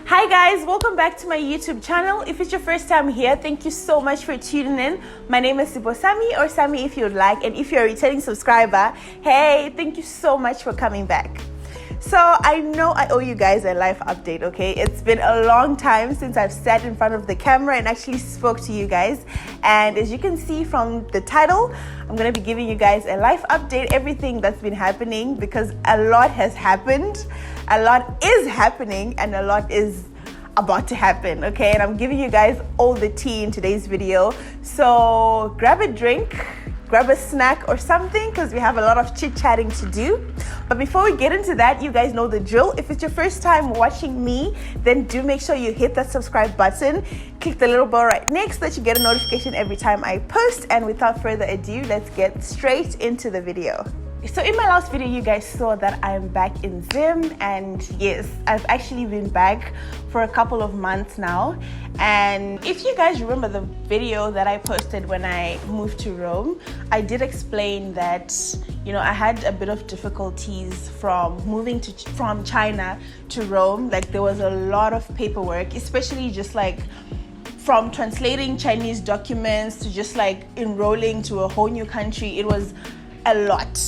Hi guys, welcome back to my YouTube channel. If it's your first time here, thank you so much for tuning in. My name is Sami, or Sammy if you'd like, and if you're a returning subscriber, hey, thank you so much for coming back. So I know I owe you guys a life update, okay? It's been a long time since I've sat in front of the camera and actually spoke to you guys. And as you can see from the title, I'm gonna be giving you guys a life update, everything that's been happening, because a lot has happened, a lot is happening, and a lot is about to happen, okay? And I'm giving you guys all the tea in today's video. So grab a drink, grab a snack or something, because we have a lot of chit-chatting to do. But before we get into that, you guys know the drill. If it's your first time watching me, then do make sure you hit that subscribe button, click the little bell right next so that you get a notification every time I post. And without further ado, let's get straight into the video. So in my last video, you guys saw that I'm back in Zim, and yes, I've actually been back for a couple of months now. And if you guys remember the video that I posted when I moved to Rome, I did explain that, you know, I had a bit of difficulties from moving from China to Rome. Like, there was a lot of paperwork, especially just like from translating Chinese documents to just like enrolling to a whole new country. It was a lot.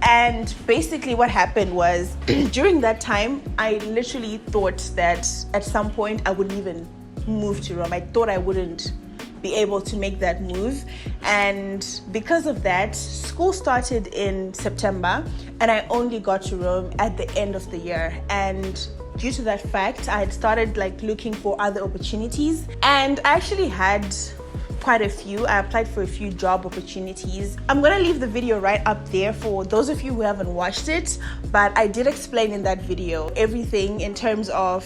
And basically what happened was during that time, I literally thought that at some point I wouldn't even move to Rome. I thought I wouldn't be able to make that move. And because of that, school started in September and I only got to Rome at the end of the year. And due to that fact, I had started like looking for other opportunities, and I actually had quite a few. I applied for a few job opportunities. I'm gonna leave the video right up there for those of you who haven't watched it, but I did explain in that video everything in terms of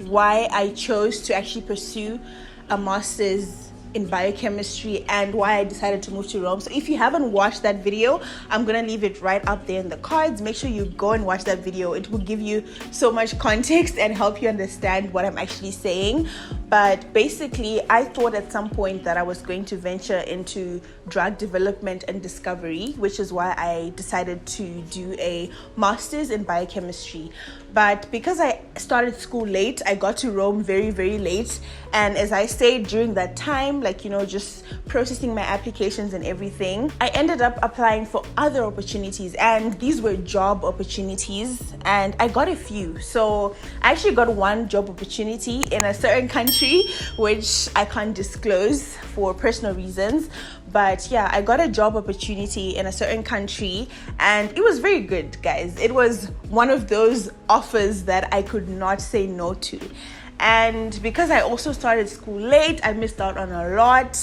why I chose to actually pursue a master's in biochemistry and why I decided to move to Rome. So if you haven't watched that video, I'm gonna leave it right up there in the cards. Make sure you go and watch that video. It will give you so much context and help you understand what I'm actually saying. But basically, I thought at some point that I was going to venture into drug development and discovery, which is why I decided to do a master's in biochemistry. But because I started school late, I got to Rome very, very late. And as I stayed during that time, like, you know, just processing my applications and everything, I ended up applying for other opportunities, and these were job opportunities, and I got a few. So I actually got one job opportunity in a certain country, which I can't disclose for personal reasons. But yeah, I got a job opportunity in a certain country, and it was very good, guys. It was one of those offers that I could not say no to. And because I also started school late, I missed out on a lot.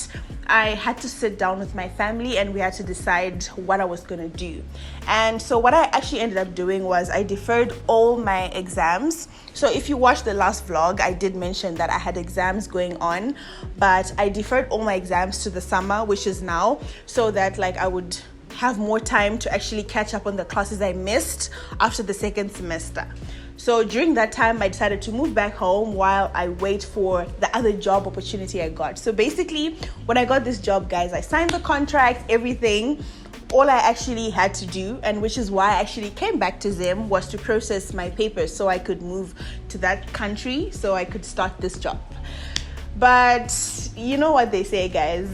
I had to sit down with my family and we had to decide what I was gonna do. And so what I actually ended up doing was I deferred all my exams. So if you watched the last vlog, I did mention that I had exams going on, but I deferred all my exams to the summer, which is now, so that like I would have more time to actually catch up on the classes I missed after the second semester. So during that time, I decided to move back home while I wait for the other job opportunity I got. So basically, when I got this job, guys, I signed the contract, everything. All I actually had to do, and which is why I actually came back to Zim, was to process my papers so I could move to that country so I could start this job. But you know what they say, guys,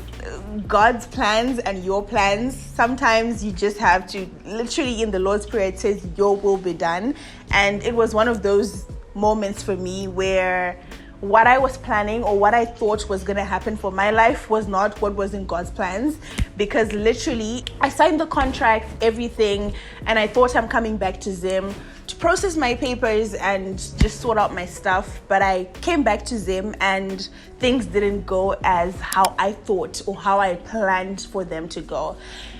God's plans and your plans, sometimes you just have to, literally in the Lord's Prayer, it says, your will be done. And it was one of those moments for me where what I was planning or what I thought was going to happen for my life was not what was in God's plans, because literally I signed the contract, everything, and I thought I'm coming back to Zim to process my papers and just sort out my stuff. But I came back to Zim and things didn't go as how I thought or how I planned for them to go.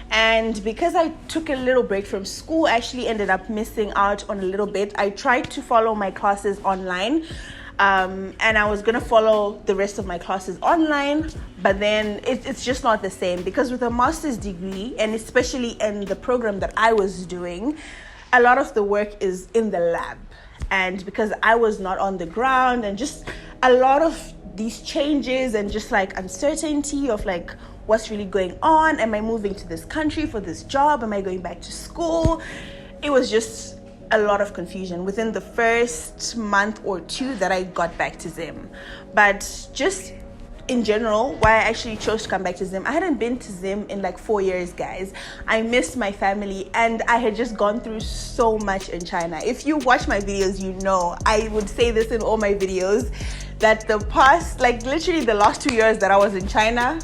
And because I took a little break from school, I actually ended up missing out on a little bit. I tried to follow my classes online, and I was gonna follow the rest of my classes online, but then it's just not the same, because with a master's degree, and especially in the program that I was doing, a lot of the work is in the lab. And because I was not on the ground, and just a lot of these changes and just like uncertainty of like what's really going on, am I moving to this country for this job, am I going back to school, it was just a lot of confusion within the first month or two that I got back to Zim. But just in general, why I actually chose to come back to Zim, I hadn't been to Zim in like 4 years, guys. I missed my family, and I had just gone through so much in China. If you watch my videos, you know I would say this in all my videos, that the past, like literally the last 2 years that I was in China,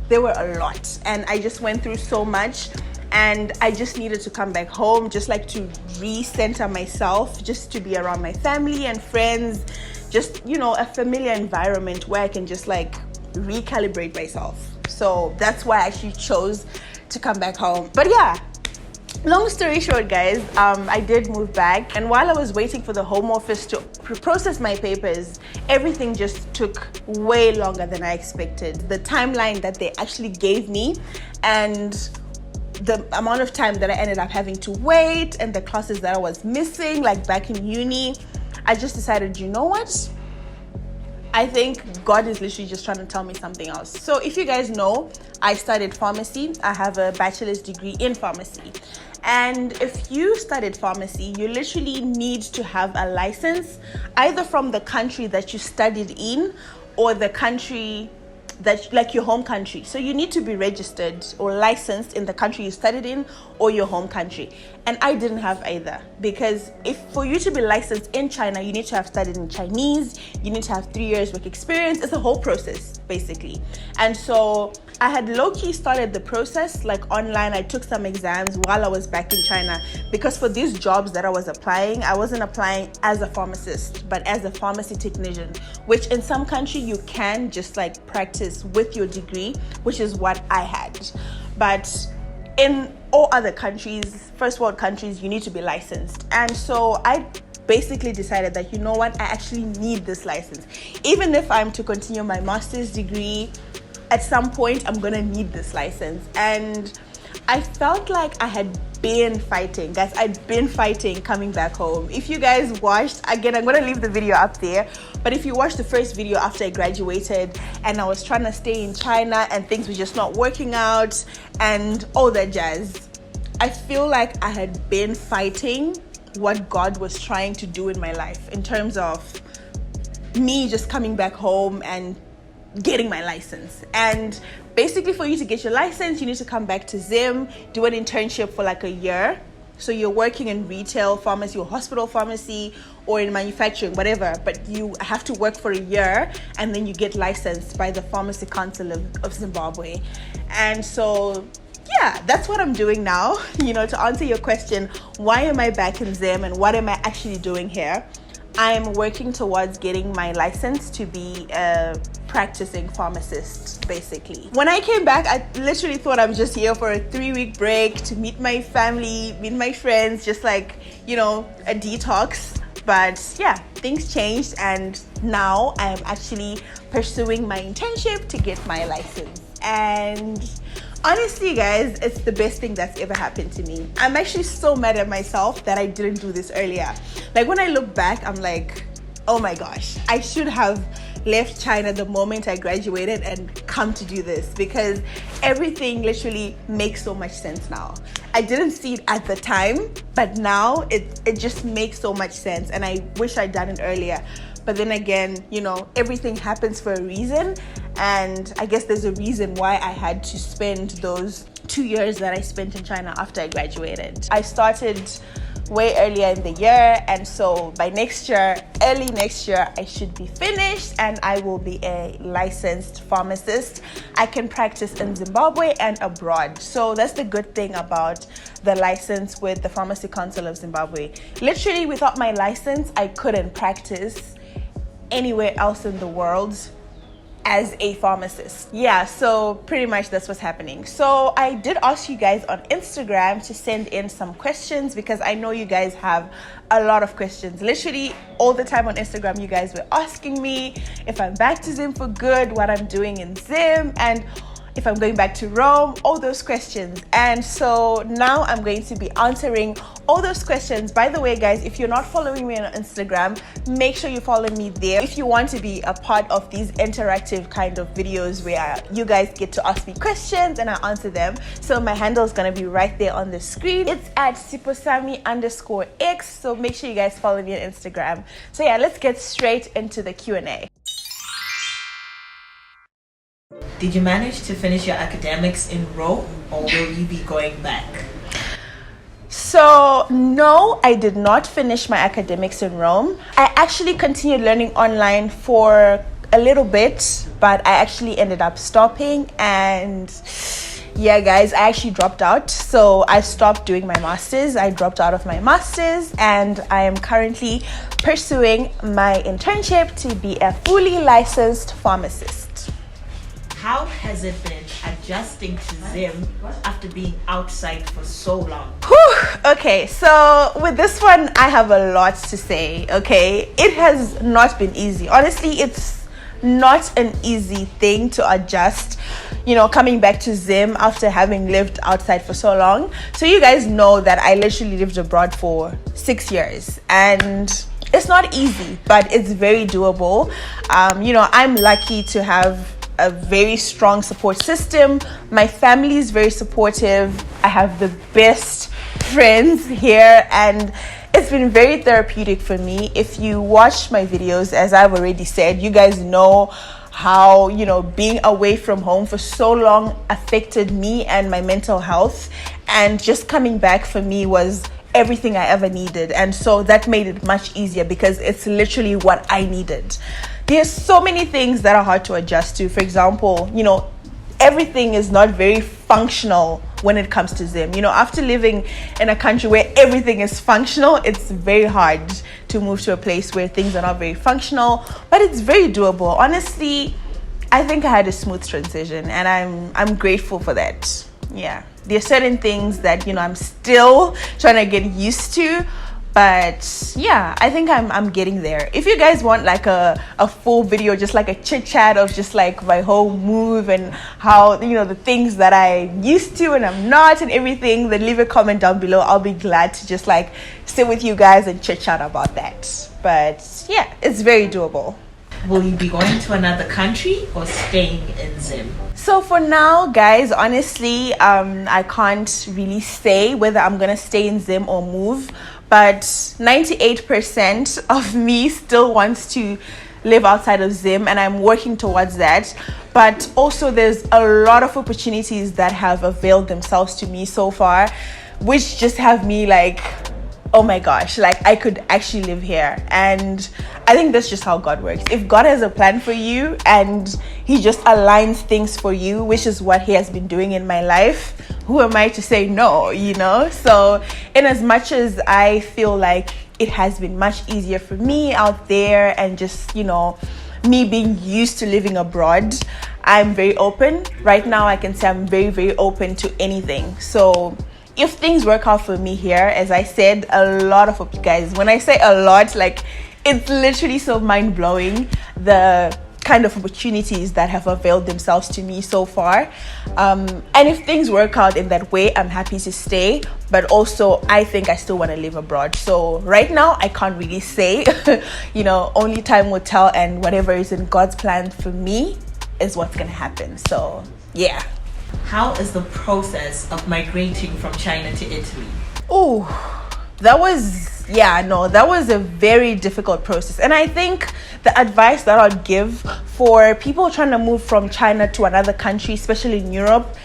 there were a lot, and I just went through so much, and I just needed to come back home, just like to recenter myself, just to be around my family and friends, just, you know, a familiar environment where I can just like recalibrate myself. So that's why I actually chose to come back home. But yeah, long story short, guys, I did move back, and while I was waiting for the Home Office to process my papers, everything just took way longer than I expected. The timeline that they actually gave me and the amount of time that I ended up having to wait and the classes that I was missing, like back in uni, I just decided, you know what? I think God is literally just trying to tell me something else. So if you guys know, I studied pharmacy. I have a bachelor's degree in pharmacy. And if you studied pharmacy, you literally need to have a license, either from the country that you studied in or the country that, like your home country. So you need to be registered or licensed in the country you studied in or your home country. And I didn't have either, because for you to be licensed in China, you need to have studied in Chinese, you need to have 3 years work experience. It's a whole process basically. And so I had low-key started the process like online. I took some exams while I was back in China, because for these jobs that I was applying, I wasn't applying as a pharmacist, but as a pharmacy technician, which in some country you can just like practice with your degree, which is what I had. But in all other countries, first world countries, you need to be licensed. And so I basically decided that, you know what, I actually need this license. Even if I'm to continue my master's degree, at some point I'm gonna need this license. And I felt like I had been fighting, guys. I'd been fighting coming back home. If you guys watched, again, I'm gonna leave the video up there, but if you watched the first video after I graduated and I was trying to stay in China and things were just not working out and all that jazz, I feel like I had been fighting what God was trying to do in my life in terms of me just coming back home and getting my license. And basically, for you to get your license, you need to come back to Zim, do an internship for like a year. So you're working in retail pharmacy or hospital pharmacy or in manufacturing, whatever, but you have to work for a year and then you get licensed by the Pharmacy Council of Zimbabwe. And so yeah, that's what I'm doing now. You know, to answer your question, why am I back in Zim and what am I actually doing here? I'm working towards getting my license to be a practicing pharmacist, basically. When I came back, I literally thought I was just here for a 3-week break to meet my family, meet my friends, just like, you know, a detox. But yeah, things changed, and now I'm actually pursuing my internship to get my license. And honestly, guys, it's the best thing that's ever happened to me. I'm actually so mad at myself that I didn't do this earlier. Like, when I look back, I'm like, oh my gosh, I should have left China the moment I graduated and come to do this, because everything literally makes so much sense now. I didn't see it at the time, but now it just makes so much sense, and I wish I'd done it earlier. But then again, you know, everything happens for a reason, and I guess there's a reason why I had to spend those 2 years that I spent in China after I graduated. I started way earlier in the year, and so by next year, early next year, I should be finished and I will be a licensed pharmacist. I can practice in Zimbabwe and abroad. So that's the good thing about the license with the Pharmacy Council of Zimbabwe. Literally, without my license, I couldn't practice anywhere else in the world as a pharmacist. Yeah, so pretty much that's what's happening. So I did ask you guys on Instagram to send in some questions, because I know you guys have a lot of questions. Literally all the time on Instagram, you guys were asking me if I'm back to Zim for good, what I'm doing in Zim, and if I'm going back to Rome, all those questions. And so now I'm going to be answering all those questions. By the way, guys, if you're not following me on Instagram, make sure you follow me there if you want to be a part of these interactive kind of videos where you guys get to ask me questions and I answer them. So my handle is going to be right there on the screen. It's at siposami_x. So make sure you guys follow me on Instagram. So yeah, let's get straight into the Q&A. Did you manage to finish your academics in Rome, or will you be going back? So no, I did not finish my academics in Rome. I actually continued learning online for a little bit, but I actually ended up stopping, and yeah guys, I actually dropped out. So I stopped doing my master's. I dropped out of my master's, and I am currently pursuing my internship to be a fully licensed pharmacist. How has it been adjusting to Zim after being outside for so long? Whew. Okay, so with this one, I have a lot to say, okay? It has not been easy. Honestly, it's not an easy thing to adjust, you know, coming back to Zim after having lived outside for so long. So you guys know that I literally lived abroad for 6 years, and it's not easy, but it's very doable. You know, I'm lucky to have a very strong support system. My family is very supportive. I have the best friends here, and it's been very therapeutic for me. If you watch my videos, as I've already said, you guys know how, you know, being away from home for so long affected me and my mental health, and just coming back for me was everything I ever needed. And so that made it much easier because it's literally what I needed. There's so many things that are hard to adjust to. For example, you know, everything is not very functional when it comes to Zim. You know, after living in a country where everything is functional, it's very hard to move to a place where things are not very functional, but it's very doable. Honestly, I think I had a smooth transition, and I'm grateful for that. Yeah, there are certain things that, you know, I'm still trying to get used to, but yeah, I think I'm getting there. If you guys want like a full video, just like a chit chat of just like my whole move and how, you know, the things that I used to and I'm not and everything, then leave a comment down below. I'll be glad to just like sit with you guys and chit chat about that. But yeah, it's very doable. Will you be going to another country or staying in Zim? So for now, guys, honestly, I can't really say whether I'm gonna stay in Zim or move, but 98% of me still wants to live outside of Zim, and I'm working towards that. But also there's a lot of opportunities that have availed themselves to me so far, which just have me like, oh my gosh, like I could actually live here. And I think that's just how God works. If God has a plan for you and he just aligns things for you, which is what he has been doing in my life, who am I to say no, you know? So in as much as I feel like it has been much easier for me out there, and just, you know, me being used to living abroad, I'm very open. Right now I can say I'm very, very open to anything. So if things work out for me here, as I said, a lot of guys, when I say a lot, like it's literally so mind-blowing the kind of opportunities that have availed themselves to me so far. And if things work out in that way, I'm happy to stay, but also I think I still want to live abroad. So right now I can't really say, you know, only time will tell, and whatever is in God's plan for me is what's gonna happen. So yeah. How is the process of migrating from China to Italy? Oh, that was a very difficult process. And I think the advice that I'd give for people trying to move from China to another country, especially in Europe,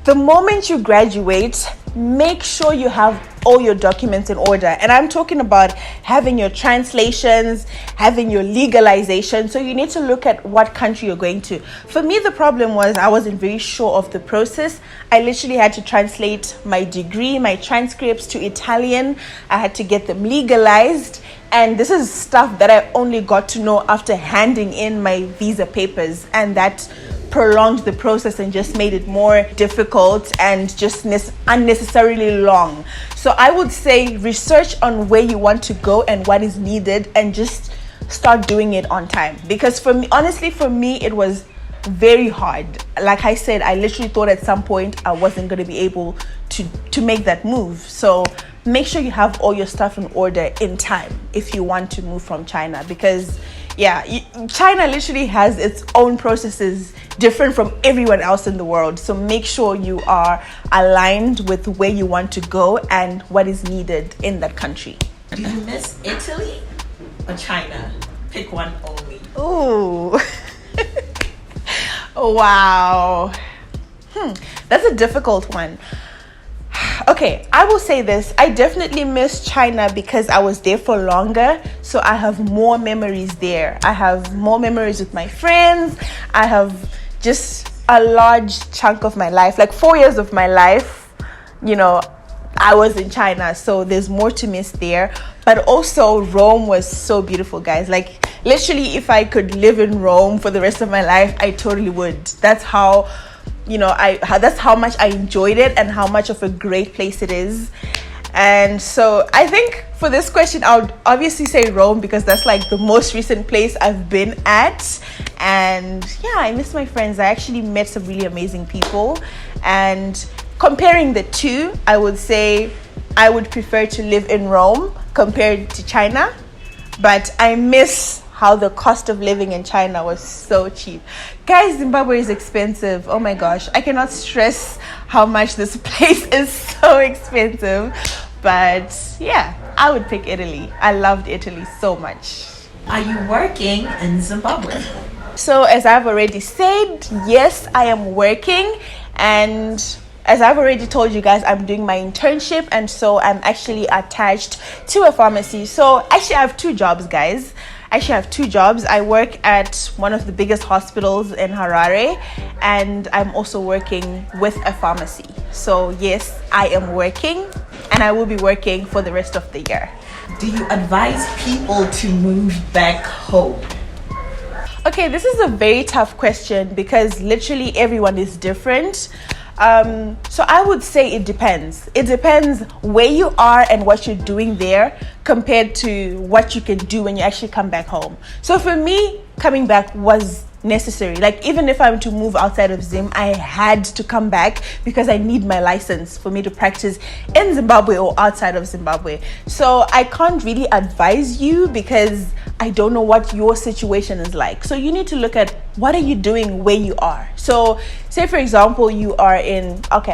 the moment you graduate, make sure you have all your documents in order. And I'm talking about having your translations, having your legalization. So you need to look at what country you're going to. For me, the problem was I wasn't very sure of the process. I literally had to translate my degree, my transcripts to Italian. I had to get them legalized. And this is stuff that I only got to know after handing in my visa papers. And that prolonged the process and just made it more difficult and just unnecessarily long. So I would say research on where you want to go and what is needed, and just start doing it on time. Because for me, honestly, for me, it was very hard. Like I said, I literally thought at some point I wasn't going to be able to make that move. So make sure you have all your stuff in order in time if you want to move from China, because China literally has its own processes different from everyone else in the world. So make sure you are aligned with where you want to go and what is needed in that country. Do you miss Italy or China? Pick one only. Ooh. Wow. That's a difficult one. Okay, I will say this. I definitely miss China because I was there for longer. So I have more memories there. I have more memories with my friends. I have just a large chunk of my life, like 4 years of my life, I was in China. So there's more to miss there. But also Rome was so beautiful, guys. Like literally, if I could live in Rome for the rest of my life, I totally would. That's how that's how much I enjoyed it and how much of a great place it is. And so I think for this question, I would obviously say Rome, because that's like the most recent place I've been at. And I miss my friends. I actually met some really amazing people. And comparing the two, I would say I would prefer to live in Rome compared to China. But I miss how the cost of living in China was so cheap. Guys, Zimbabwe is expensive. Oh my gosh. I cannot stress how much this place is so expensive. But I would pick Italy. I loved Italy so much. Are you working in Zimbabwe? So as I've already said, yes, I am working. And as I've already told you guys, I'm doing my internship. And so I'm actually attached to a pharmacy. So actually I have 2 jobs, guys. I work at one of the biggest hospitals in Harare, and I'm also working with a pharmacy. So yes, I am working, and I will be working for the rest of the year. Do you advise people to move back home? Okay, this is a very tough question because literally everyone is different. So I would say it depends. It depends where you are and what you're doing there compared to what you can do when you actually come back home. So for me, coming back was necessary. Like even if I'm to move outside of Zim, I had to come back because I need my license for me to practice in Zimbabwe or outside of Zimbabwe. So I can't really advise you because I don't know what your situation is like. So you need to look at what are you doing where you are. So say for example, you are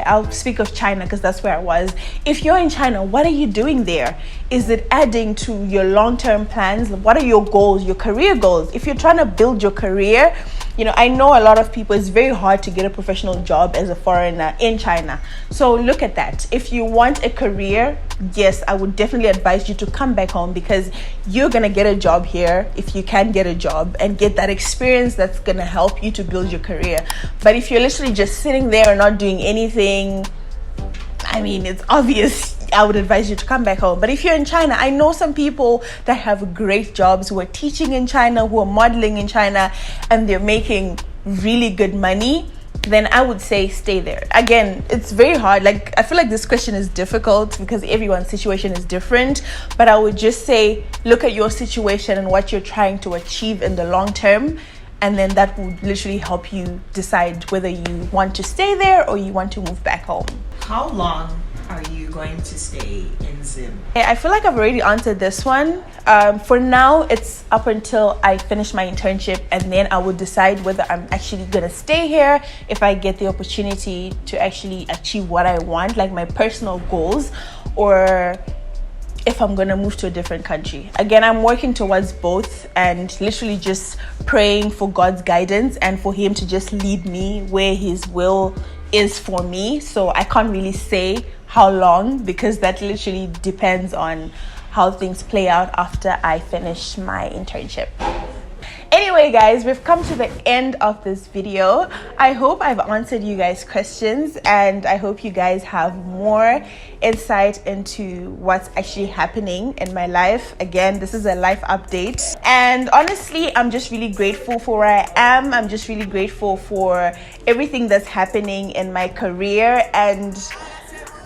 I'll speak of China because that's where I was. If you're in China, what are you doing there? Is it adding to your long-term plans? What are your goals, your career goals? If you're trying to build your career, I know a lot of people, it's very hard to get a professional job as a foreigner in China. So look at that. If you want a career, yes, I would definitely advise you to come back home because you're going to get a job here if you can get a job and get that experience that's going to help you to build your career. But if you're literally just sitting there and not doing anything, it's obvious. I would advise you to come back home. But if you're in China, I know some people that have great jobs who are teaching in China, who are modeling in China, and they're making really good money. Then I would say stay there. Again, it's very hard. Like I feel like this question is difficult because everyone's situation is different. But I would just say look at your situation and what you're trying to achieve in the long term. And then that would literally help you decide whether you want to stay there or you want to move back home. How long are you going to stay in Zim? I feel like I've already answered this one. For now, it's up until I finish my internship, and then I will decide whether I'm actually gonna stay here if I get the opportunity to actually achieve what I want, like my personal goals, or if I'm gonna move to a different country. Again, I'm working towards both and literally just praying for God's guidance and for Him to just lead me where His will is for me. So I can't really say how long because that literally depends on how things play out after I finish my internship. Anyway, guys, we've come to the end of this video. I hope I've answered you guys' questions and I hope you guys have more insight into what's actually happening in my life. Again, this is a life update. And honestly, I'm just really grateful for where I am. I'm just really grateful for everything that's happening in my career. And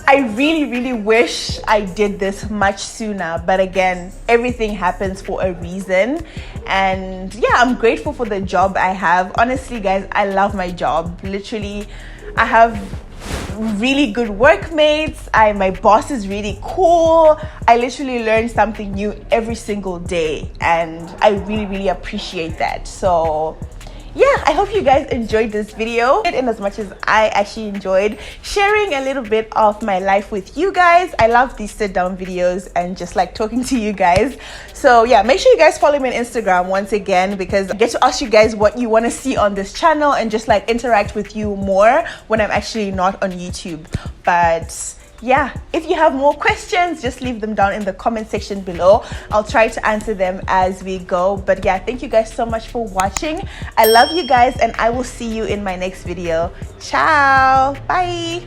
I really wish I did this much sooner, but again, everything happens for a reason. And yeah, I'm grateful for the job I have. Honestly, guys, I love my job. Literally, I have really good workmates. My boss is really cool. I literally learn something new every single day, and I really appreciate that. So yeah, I hope you guys enjoyed this video in as much as I actually enjoyed sharing a little bit of my life with you guys. I love these sit down videos and just like talking to you guys. So yeah, make sure you guys follow me on Instagram once again, because I get to ask you guys what you want to see on this channel and just like interact with you more when I'm actually not on YouTube. But yeah, if you have more questions, just leave them down in the comment section below. I'll try to answer them as we go. But yeah, thank you guys so much for watching. I love you guys, and I will see you in my next video. Ciao, bye.